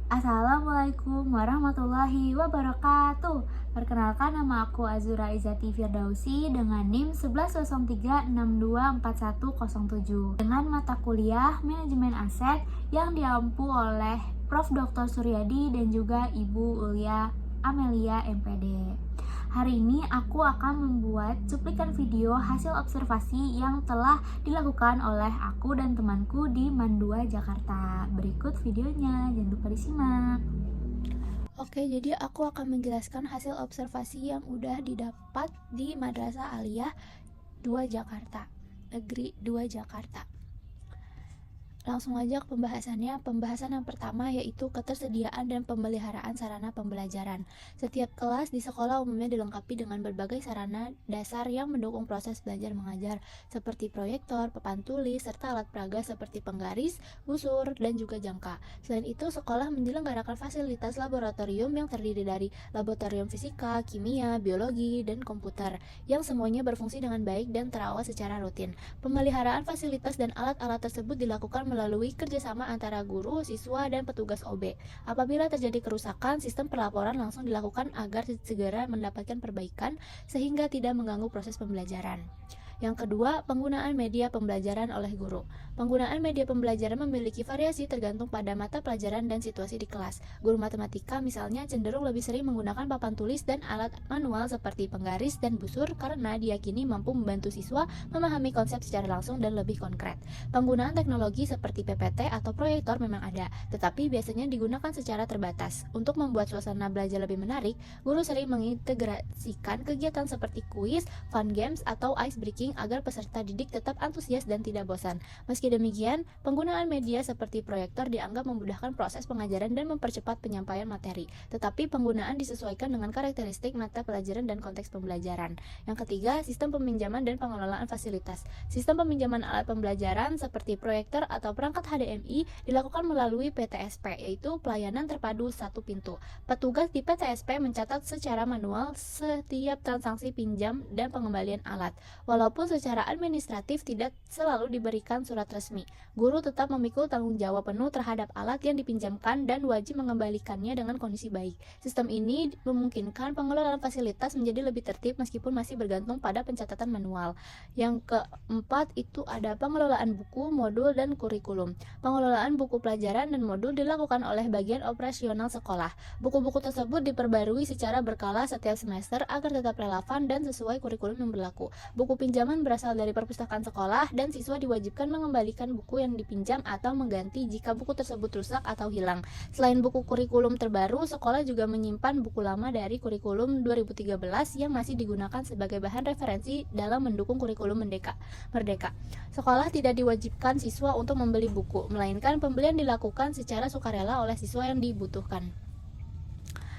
Assalamualaikum warahmatullahi wabarakatuh. Perkenalkan, nama aku Azura Izati Firdausi dengan NIM 1103624107 dengan mata kuliah Manajemen Aset yang diampu oleh Prof. Dr. Suryadi dan juga Ibu Ulia Amelia MPD. Hari ini aku akan membuat cuplikan video hasil observasi yang telah dilakukan oleh aku dan temanku di Mandua, Jakarta. Berikut videonya, jangan lupa disimak. Oke, jadi aku akan menjelaskan hasil observasi yang udah didapat di Madrasah Aliyah 2 Jakarta, Negeri 2 Jakarta. Langsung aja ke pembahasannya. Pembahasan yang pertama yaitu ketersediaan dan pemeliharaan sarana pembelajaran. Setiap kelas di sekolah umumnya dilengkapi dengan berbagai sarana dasar yang mendukung proses belajar mengajar, seperti proyektor, papan tulis, serta alat peraga seperti penggaris, busur, dan juga jangka. Selain itu, sekolah menyelenggarakan fasilitas laboratorium yang terdiri dari laboratorium fisika, kimia, biologi, dan komputer, yang semuanya berfungsi dengan baik dan terawat secara rutin. Pemeliharaan fasilitas dan alat-alat tersebut dilakukan melalui kerjasama antara guru, siswa, dan petugas OB. Apabila terjadi kerusakan, sistem pelaporan langsung dilakukan agar segera mendapatkan perbaikan sehingga tidak mengganggu proses pembelajaran. Yang kedua, penggunaan media pembelajaran oleh guru. Penggunaan media pembelajaran memiliki variasi tergantung pada mata pelajaran dan situasi di kelas. Guru matematika misalnya cenderung lebih sering menggunakan papan tulis dan alat manual seperti penggaris dan busur karena diyakini mampu membantu siswa memahami konsep secara langsung dan lebih konkret. Penggunaan teknologi seperti PPT atau proyektor memang ada, tetapi biasanya digunakan secara terbatas. Untuk membuat suasana belajar lebih menarik, guru sering mengintegrasikan kegiatan seperti kuis, fun games, atau ice breaking agar peserta didik tetap antusias dan tidak bosan. Meski demikian, penggunaan media seperti proyektor dianggap memudahkan proses pengajaran dan mempercepat penyampaian materi, tetapi penggunaan disesuaikan dengan karakteristik mata pelajaran dan konteks pembelajaran. Yang ketiga, sistem peminjaman dan pengelolaan fasilitas. Sistem peminjaman alat pembelajaran seperti proyektor atau perangkat HDMI dilakukan melalui PTSP, yaitu pelayanan terpadu satu pintu. Petugas di PTSP mencatat secara manual setiap transaksi pinjam dan pengembalian alat. Walaupun secara administratif tidak selalu diberikan surat resmi, guru tetap memikul tanggung jawab penuh terhadap alat yang dipinjamkan dan wajib mengembalikannya dengan kondisi baik. Sistem ini memungkinkan pengelolaan fasilitas menjadi lebih tertib meskipun masih bergantung pada pencatatan manual. Yang keempat itu ada pengelolaan buku, modul, dan kurikulum. Pengelolaan buku pelajaran dan modul dilakukan oleh bagian operasional sekolah. Buku-buku tersebut diperbarui secara berkala setiap semester agar tetap relevan dan sesuai kurikulum yang berlaku. Buku pinjaman berasal dari perpustakaan sekolah dan siswa diwajibkan mengembalikan buku yang dipinjam atau mengganti jika buku tersebut rusak atau hilang. Selain buku kurikulum terbaru, sekolah juga menyimpan buku lama dari kurikulum 2013 yang masih digunakan sebagai bahan referensi dalam mendukung kurikulum Merdeka. Sekolah tidak diwajibkan siswa untuk membeli buku, melainkan pembelian dilakukan secara sukarela oleh siswa yang dibutuhkan.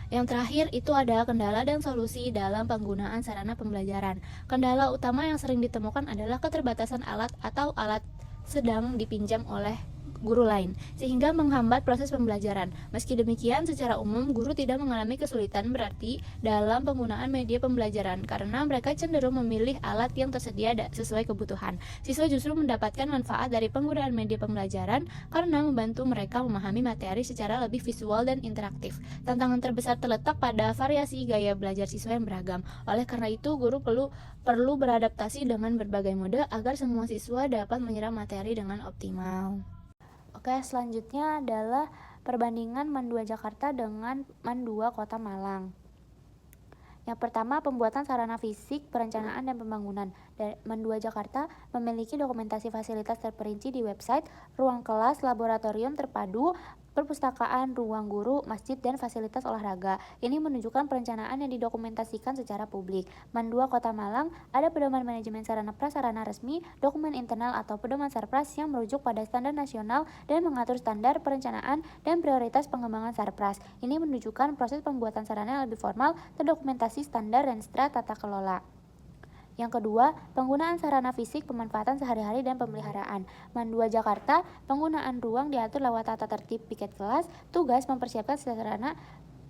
Yang terakhir itu adalah kendala dan solusi dalam penggunaan sarana pembelajaran. Kendala utama yang sering ditemukan adalah keterbatasan alat atau alat sedang dipinjam oleh guru lain, sehingga menghambat proses pembelajaran. Meski demikian, secara umum guru tidak mengalami kesulitan berarti dalam penggunaan media pembelajaran karena mereka cenderung memilih alat yang tersedia sesuai kebutuhan. Siswa justru mendapatkan manfaat dari penggunaan media pembelajaran karena membantu mereka memahami materi secara lebih visual dan interaktif. Tantangan terbesar terletak pada variasi gaya belajar siswa yang beragam. Oleh karena itu, guru perlu beradaptasi dengan berbagai mode agar semua siswa dapat menyerap materi dengan optimal. Oke, selanjutnya adalah perbandingan Mandua Jakarta dengan Mandua Kota Malang. Yang pertama, pembuatan sarana fisik, perencanaan, dan pembangunan. Mandua Jakarta memiliki dokumentasi fasilitas terperinci di website, ruang kelas, laboratorium terpadu, perpustakaan, ruang guru, masjid, dan fasilitas olahraga. Ini menunjukkan perencanaan yang didokumentasikan secara publik. Mandua Kota Malang ada pedoman manajemen sarana prasarana resmi, dokumen internal atau pedoman Sarpras yang merujuk pada standar nasional dan mengatur standar perencanaan dan prioritas pengembangan Sarpras. Ini menunjukkan proses pembuatan sarana yang lebih formal, terdokumentasi standar dan strata tata kelola. Yang kedua, penggunaan sarana fisik, pemanfaatan sehari-hari, dan pemeliharaan. Mandua Jakarta, penggunaan ruang diatur lewat tata tertib piket kelas, tugas mempersiapkan sarana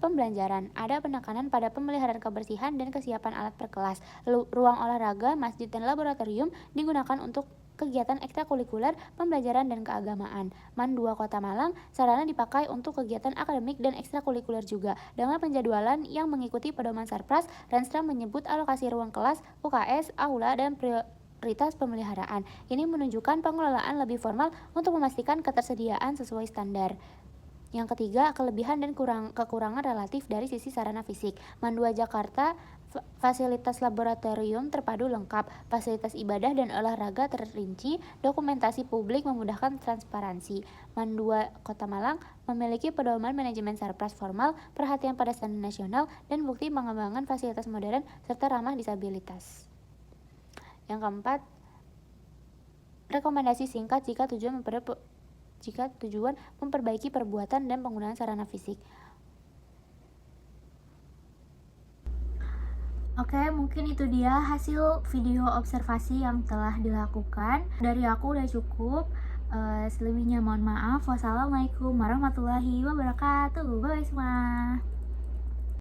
pembelajaran. Ada penekanan pada pemeliharaan kebersihan dan kesiapan alat per kelas. Ruang olahraga, masjid, dan laboratorium digunakan untuk kegiatan ekstrakurikuler, pembelajaran, dan keagamaan. MAN 2 Kota Malang, sarana dipakai untuk kegiatan akademik dan ekstrakurikuler juga. Dengan penjadwalan yang mengikuti pedoman Sarpras, Renstra menyebut alokasi ruang kelas, UKS, aula, dan prioritas pemeliharaan. Ini menunjukkan pengelolaan lebih formal untuk memastikan ketersediaan sesuai standar. Yang ketiga, kelebihan dan kekurangan relatif dari sisi sarana fisik. MAN 2 Jakarta, fasilitas laboratorium terpadu lengkap, fasilitas ibadah dan olahraga terrinci, dokumentasi publik memudahkan transparansi. MAN 2 Kota Malang memiliki pedoman manajemen Sarpras formal, perhatian pada standar nasional, dan bukti pengembangan fasilitas modern serta ramah disabilitas. Yang keempat, rekomendasi singkat jika tujuan memperbaiki perbuatan dan penggunaan sarana fisik. Oke, mungkin itu dia hasil video observasi yang telah dilakukan. Dari aku udah cukup. Selebihnya mohon maaf. Wassalamualaikum warahmatullahi wabarakatuh. Bye semua.